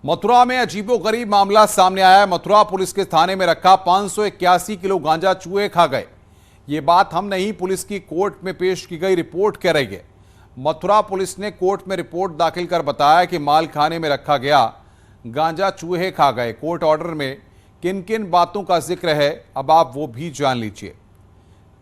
मथुरा में अजीबोगरीब मामला सामने आया है। मथुरा पुलिस के थाने में रखा 581 किलो गांजा चूहे खा गए। ये बात हम नहीं, पुलिस की कोर्ट में पेश की गई रिपोर्ट कह रही है। मथुरा पुलिस ने कोर्ट में रिपोर्ट दाखिल कर बताया कि माल खाने में रखा गया गांजा चूहे खा गए। कोर्ट ऑर्डर में किन किन बातों का जिक्र है, अब आप वो भी जान लीजिए।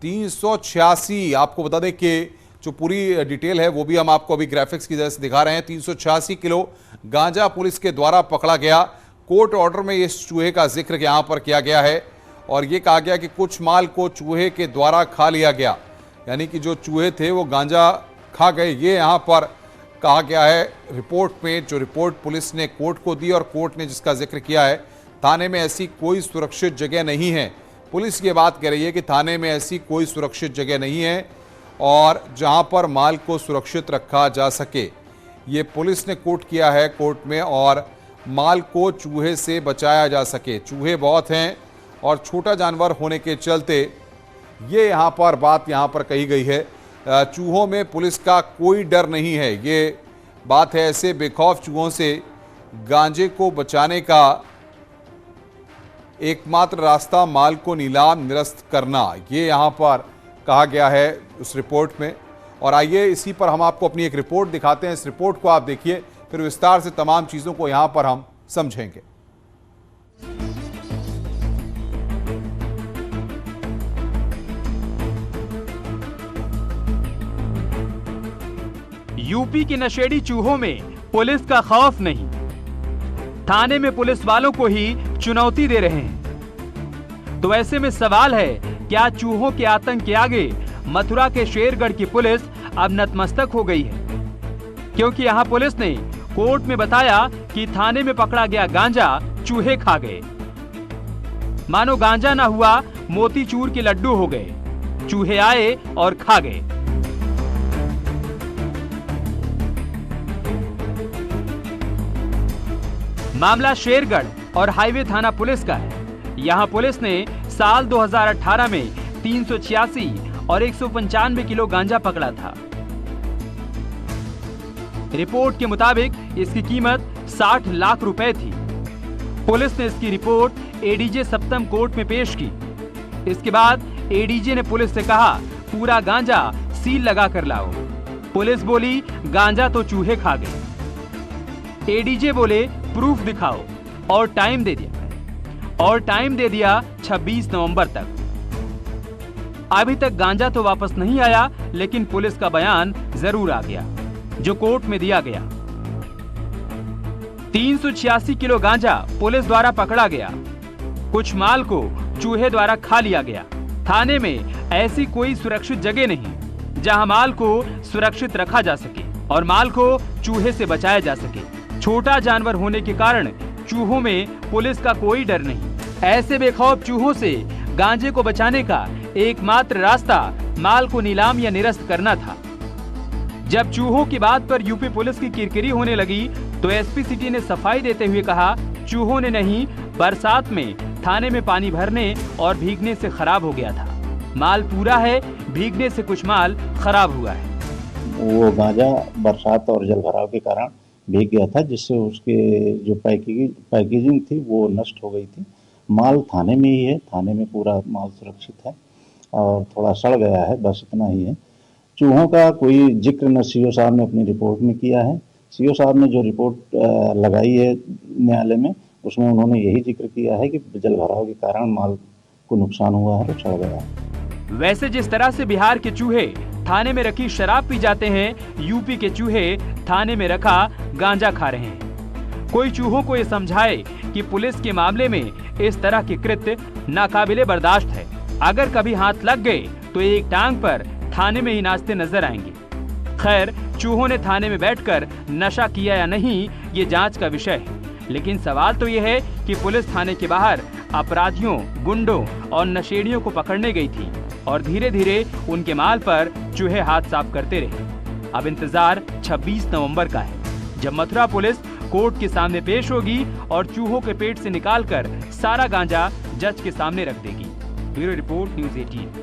386, आपको बता दें कि जो पूरी डिटेल है वो भी हम आपको अभी ग्राफिक्स की वजह से दिखा रहे हैं। 386 किलो गांजा पुलिस के द्वारा पकड़ा गया। कोर्ट ऑर्डर में इस चूहे का जिक्र यहाँ पर किया गया है और ये कहा गया कि कुछ माल को चूहे के द्वारा खा लिया गया, यानी कि जो चूहे थे वो गांजा खा गए, ये यहाँ पर कहा गया है रिपोर्ट में। जो रिपोर्ट पुलिस ने कोर्ट को दी और कोर्ट ने जिसका जिक्र किया है, थाने में ऐसी कोई सुरक्षित जगह नहीं है। पुलिस ये बात कह रही है कि थाने में ऐसी कोई सुरक्षित जगह नहीं है और जहां पर माल को सुरक्षित रखा जा सके, ये पुलिस ने कोर्ट किया है कोर्ट में, और माल को चूहे से बचाया जा सके। चूहे बहुत हैं और छोटा जानवर होने के चलते ये यहाँ पर बात यहाँ पर कही गई है। चूहों में पुलिस का कोई डर नहीं है, ये बात है। ऐसे बेखौफ चूहों से गांजे को बचाने का एकमात्र रास्ता माल को नीलाम निरस्त करना, ये यहाँ पर कहा गया है उस रिपोर्ट में। और आइए इसी पर हम आपको अपनी एक रिपोर्ट दिखाते हैं। इस रिपोर्ट को आप देखिए, फिर विस्तार से तमाम चीजों को यहां पर हम समझेंगे। यूपी के नशेड़ी चूहों में पुलिस का खौफ नहीं, थाने में पुलिस वालों को ही चुनौती दे रहे हैं। तो ऐसे में सवाल है, क्या चूहों के आतंक के आगे मथुरा के शेरगढ़ की पुलिस अब नतमस्तक हो गई है? क्योंकि यहां पुलिस ने कोर्ट में बताया कि थाने में पकड़ा गया गांजा चूहे खा गए। मानो गांजा ना हुआ, मोतीचूर के लड्डू हो गए। चूहे आए और खा गए। मामला शेरगढ़ और हाईवे थाना पुलिस का है। यहां पुलिस ने साल 2018 में 386 और 195 किलो गांजा पकड़ा था। रिपोर्ट के मुताबिक इसकी कीमत 60 लाख रुपए थी। पुलिस ने इसकी रिपोर्ट एडीजे सप्तम कोर्ट में पेश की। इसके बाद एडीजे ने पुलिस से कहा, पूरा गांजा सील लगा कर लाओ। पुलिस बोली, गांजा तो चूहे खा गए। एडीजे बोले, प्रूफ दिखाओ, और टाइम दे दिया 26 नवंबर तक। अभी तक गांजा तो वापस नहीं आया, लेकिन पुलिस का बयान जरूर आ गया, जो कोर्ट में दिया गया। 386 किलो गांजा पुलिस द्वारा पकड़ा गया। कुछ माल को चूहे द्वारा खा लिया गया। थाने में ऐसी कोई सुरक्षित जगह नहीं जहां माल को सुरक्षित रखा जा सके और माल को चूहे से बचाया जा सके। छोटा जानवर होने के कारण चूहों में पुलिस का कोई डर नहीं। ऐसे बेखौफ चूहों से गांजे को बचाने का एकमात्र रास्ता माल को नीलाम या निरस्त करना था। जब चूहों की बात पर यूपी पुलिस की किरकिरी होने लगी, तो एसपी सिटी ने सफाई देते हुए कहा, चूहों ने नहीं, बरसात में थाने में पानी भरने और भीगने से खराब हो गया था। माल पूरा है, भीगने से कुछ माल खराब हुआ है। वो गांजा बरसात और जल भराव के कारण भीग गया था, जिससे उसके जो पैकेजिंग थी वो नष्ट हो गई थी। माल थाने में ही है, थाने में पूरा माल सुरक्षित है और थोड़ा सड़ गया है, बस इतना ही है। चूहों का कोई जिक्र न सीओ साहब ने अपनी रिपोर्ट में किया है। सीओ साहब ने जो रिपोर्ट लगाई है न्यायालय में, उसमें उन्होंने यही जिक्र किया है कि जल भराव के कारण माल को नुकसान हुआ है और सड़ गया है। वैसे जिस तरह से बिहार के चूहे थाने में रखी शराब पी जाते हैं, यूपी के चूहे थाने में रखा गांजा खा रहे हैं। कोई चूहों को ये समझाए कि पुलिस के मामले में इस तरह के कृत्य नाकाबिले बर्दाश्त है। अगर कभी हाथ लग गए तो एक टांग पर थाने में ही नाचते नजर आएंगे। खैर, चूहों ने थाने में बैठकर नशा किया या नहीं, ये जांच का विषय है। लेकिन सवाल तो ये है कि पुलिस थाने के बाहर अपराधियों, गुंडों और नशेड़ियों को पकड़ने गई थी और धीरे धीरे उनके माल पर चूहे हाथ साफ करते रहे। अब इंतजार 26 नवंबर का है, जब मथुरा पुलिस कोर्ट के सामने पेश होगी और चूहों के पेट से निकालकर सारा गांजा जज के सामने रख देगी। Bureau report, news 18।